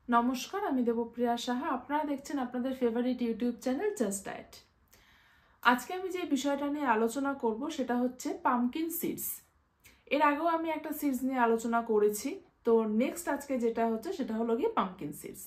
নমস্কার, আমি দেবপ্রিয়া সাহা। আপনারা দেখছেন আপনাদের favourite YouTube channel just diet. আজকে আমি যে বিষয়টা নিয়ে আলোচনা করব সেটা হচ্ছে পামকিন সিডস। এর আগেও আমি একটা সিডস নিয়ে আলোচনা করেছি, তো নেক্সট আজকে যেটা হচ্ছে সেটা হলো গিয়ে পামকিন সিডস।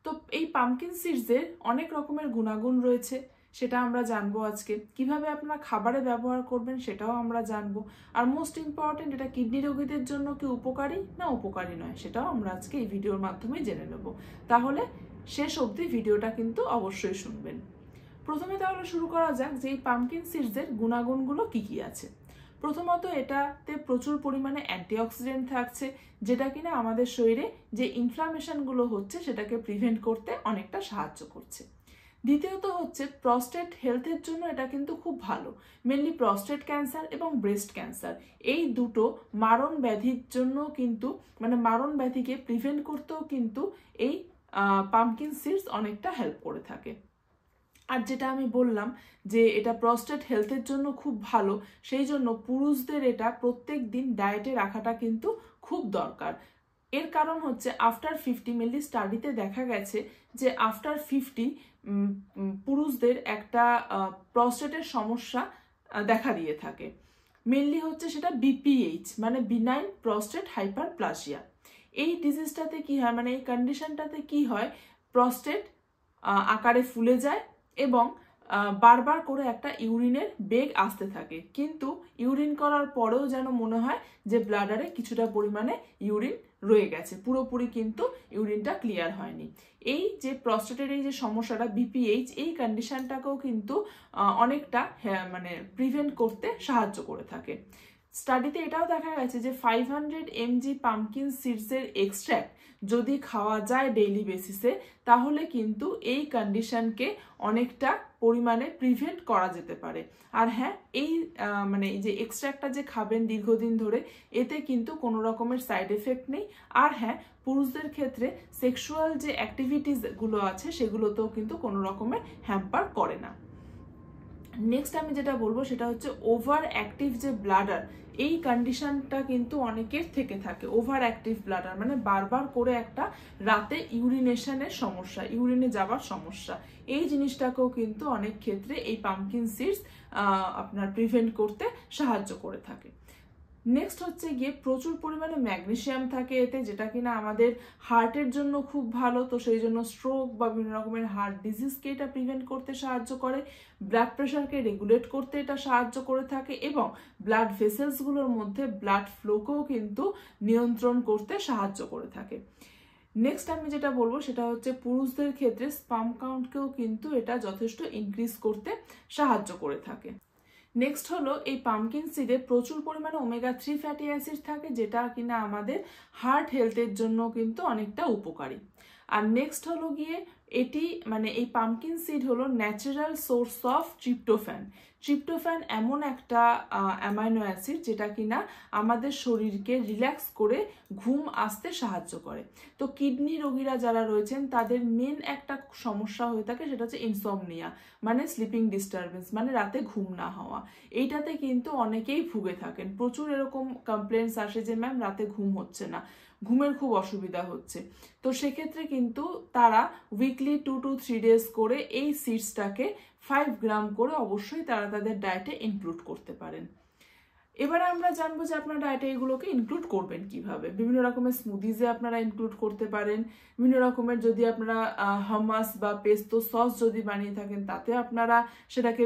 তো এই পামকিন সিডসের অনেক রকমের গুণাগুণ রয়েছে, সেটা আমরা জানবো আজকে। কিভাবে আপনারা খাবারে ব্যবহার করবেন সেটাও আমরা জানবো। আর মোস্ট ইম্পর্টেন্ট, এটা কিডনি রোগীদের জন্য কি উপকারী না উপকারী নয় সেটাও আমরা আজকে এই ভিডিওর মাধ্যমে জেনে নেব। তাহলে শেষ অবধি ভিডিওটা কিন্তু অবশ্যই শুনবেন। প্রথমে তাহলে শুরু করা যাক যে এই পামকিন সিডসের গুণাগুণগুলো কি কি আছে। প্রথমত, এটাতে প্রচুর পরিমাণে অ্যান্টিঅক্সিডেন্ট থাকছে, যেটা কিনা আমাদের শরীরে যে ইনফ্লামেশনগুলো হচ্ছে সেটাকে প্রিভেন্ট করতে অনেকটা সাহায্য করছে। দ্বিতীয়ত হচ্ছে প্রস্টেট হেলথের জন্য এটা কিন্তু খুব ভালো। মেনলি প্রস্টেট ক্যান্সার এবং ব্রেস্ট ক্যান্সার, এই দুটো মারণ ব্যাধির জন্য কিন্তু মারণ ব্যাধিকে প্রিভেন্ট করতেও কিন্তু এই পামকিন সিডস অনেকটা হেল্প করে থাকে। আর যেটা আমি বললাম যে এটা প্রস্টেট হেলথের জন্য খুব ভালো, সেই জন্য পুরুষদের এটা প্রত্যেক দিন ডায়েটে রাখাটা কিন্তু খুব দরকার। এর কারণ হচ্ছে আফটার 50, মেনলি স্টাডিতে দেখা গেছে যে আফটার 50 পুরুষদের একটা প্রস্টেটের সমস্যা দেখা দিয়ে থাকে। মেনলি হচ্ছে সেটা বিপিএইচ, মানে বিনাইন প্রস্টেট হাইপারপ্লাসিয়া। এই ডিজিজটাতে কি হয়, এই কন্ডিশনটাতে কি হয়, প্রস্টেট আকারে ফুলে যায় এবং বারবার করে একটা ইউরিনের বেগ আসতে থাকে, কিন্তু ইউরিন করার পরেও যেন মনে হয় যে ব্লাডারে কিছুটা পরিমাণে ইউরিন রয়ে গেছে, পুরোপুরি কিন্তু ইউরিনটা ক্লিয়ার হয়নি। এই যে প্রস্টেটের এই যে সমস্যাটা বিপিএইচ, এই কন্ডিশনটাকেও কিন্তু অনেকটা প্রিভেন্ট করতে সাহায্য করে থাকে। স্টাডিতে এটাও দেখা গেছে যে 500 mg পামকিন সিডসের এক্সট্র্যাক্ট যদি খাওয়া যায় ডেইলি বেসিসে, তাহলে কিন্তু এই কন্ডিশনকে অনেকটা পরিমাণে প্রিভেন্ট করা যেতে পারে। আর হ্যাঁ, এই এই যে এক্সট্র্যাক্টটা যে খাবেন দীর্ঘদিন ধরে, এতে কিন্তু কোনো রকমের সাইড এফেক্ট নেই। আর হ্যাঁ, পুরুষদের ক্ষেত্রে সেক্সুয়াল যে অ্যাক্টিভিটিসগুলো আছে সেগুলোতেও কিন্তু কোনো রকমের হ্যাম্পার করে না। নেক্সট আমি যেটা বলবো সেটা হচ্ছে ওভার অ্যাক্টিভ যে ব্লাডার, এই কন্ডিশনটা কিন্তু অনেকের থেকে থাকে। ওভার অ্যাক্টিভ ব্লাডার মানে বারবার করে একটা রাতে ইউরিনেশনের সমস্যা, ইউরিনে যাবার সমস্যা, এই জিনিসটাকেও কিন্তু অনেক ক্ষেত্রে এই পামকিন সিডস আপনার প্রিভেন্ট করতে সাহায্য করে থাকে। নেক্সট হচ্ছে গিয়ে প্রচুর পরিমাণে ম্যাগনেসিয়াম থাকে এতে, যেটা কিনা আমাদের হার্টের জন্য খুব ভালো। তো সেই জন্য স্ট্রোক বা বিভিন্ন রকমের হার্ট ডিজিজকে এটা প্রিভেন্ট করতে সাহায্য করে, ব্লাড প্রেশারকে রেগুলেট করতে এটা সাহায্য করে থাকে এবং ব্লাড ভেসেলসগুলোর মধ্যে ব্লাড ফ্লোকেও কিন্তু নিয়ন্ত্রণ করতে সাহায্য করে থাকে। নেক্সট আমি যেটা বলবো সেটা হচ্ছে পুরুষদের ক্ষেত্রে স্পার্ম কাউন্টকেও কিন্তু এটা যথেষ্ট ইনক্রিজ করতে সাহায্য করে থাকে। নেক্সট হলো এই পামকিন সিডে প্রচুর পরিমাণে ওমেগা 3 ফ্যাটি অ্যাসিড থাকে, যেটা কিনা আমাদের হার্ট হেলথের জন্য কিন্তু অনেকটা উপকারী। আর নেক্সট হলো গিয়ে এটি এই পামকিন সিড হলো natural source of tryptophan. Tryptophan এমন একটা অ্যামাইনো অ্যাসিড যেটা কিনা আমাদের শরীরকে রিল্যাক্স করে ঘুম আসতে সাহায্য করে। তো কিডনি রোগীরা যারা রয়েছেন তাদের মেন একটা সমস্যা হয়ে থাকে, সেটা হচ্ছে ইনসমনিয়া, মানে স্লিপিং ডিস্টারবেন্স, মানে রাতে ঘুম না হওয়া। এইটাতে কিন্তু অনেকেই ভুগে থাকেন। প্রচুর এরকম কমপ্লেন্টস আসে যে ম্যাম রাতে ঘুম হচ্ছে না, ঘুমের খুব অসুবিধা হচ্ছে। তো সেক্ষেত্রে কিন্তু তারা উইকলি 2 to 3 days করে এই সিডসটাকে 5 গ্রাম করে অবশ্যই তারা তাদের ডায়েটে ইনক্লুড করতে পারেন। এবারে আমরা জানবো যে আপনার ডায়েটে এগুলোকে ইনক্লুড করবেন কিভাবে। বিভিন্ন রকমের স্মুদিজে আপনারা ইনক্লুড করতে পারেন, বিভিন্ন রকমের যদি আপনারা হামাস বা পেস্তো সস যদি বানিয়ে থাকেন তাতে আপনারা সেটাকে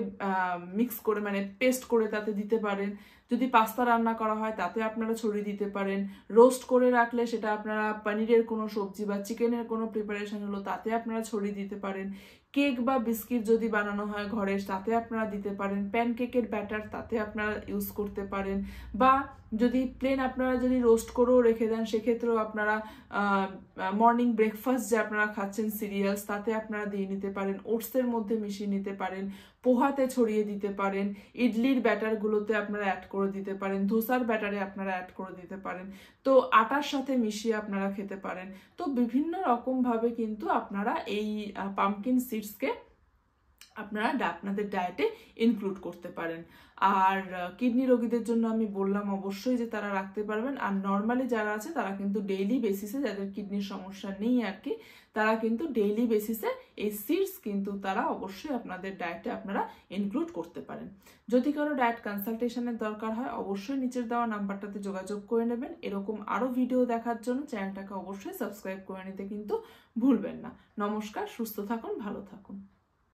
মিক্স করে পেস্ট করে তাতে দিতে পারেন। যদি পাস্তা রান্না করা হয় তাতে আপনারা ছড়িয়ে দিতে পারেন। রোস্ট করে রাখলে সেটা আপনারা পনিরের কোনো সবজি বা চিকেনের কোনো প্রিপারেশন হলো তাতে আপনারা ছড়িয়ে দিতে পারেন। কেক বা বিস্কিট যদি বানানো হয় ঘরে তাতে আপনারা দিতে পারেন। প্যানকেকের ব্যাটার তাতে আপনারা ইউজ করতে পারেন। বা যদি প্লেন আপনারা যদি রোস্ট করেও রেখে দেন সেক্ষেত্রেও আপনারা মর্নিং ব্রেকফাস্ট যে আপনারা খাচ্ছেন সিরিয়ালস, তাতে আপনারা দিয়ে নিতে পারেন। ওটসের মধ্যে মিশিয়ে নিতে পারেন, পোহাতে ছড়িয়ে দিতে পারেন, ইডলির ব্যাটারগুলোতে আপনারা অ্যাড করে দিতে পারেন, ধোসার ব্যাটারে আপনারা অ্যাড করে দিতে পারেন। তো আটার সাথে মিশিয়ে আপনারা খেতে পারেন। তো বিভিন্ন রকমভাবে কিন্তু আপনারা এই পামকিন সিডসকে আপনারা আপনাদের ডায়েটে ইনক্লুড করতে পারেন। আর কিডনি রোগীদের জন্য আমি বললাম অবশ্যই যে তারা রাখতে পারবেন। আর নর্মালি যারা আছে তারা কিন্তু ডেইলি বেসিসে, যাদের কিডনির সমস্যা নেই আর কি, তারা কিন্তু ডেইলি বেসিসে এই সিডস কিন্তু তারা অবশ্যই আপনাদের ডায়েটে আপনারা ইনক্লুড করতে পারেন। যদি কারো ডায়েট কনসালটেশনের দরকার হয় অবশ্যই নিচের দেওয়া নাম্বারটাতে যোগাযোগ করে নেবেন। এরকম আরও ভিডিও দেখার জন্য চ্যানেলটাকে অবশ্যই সাবস্ক্রাইব করে নিতে কিন্তু ভুলবেন না। নমস্কার, সুস্থ থাকুন, ভালো থাকুন।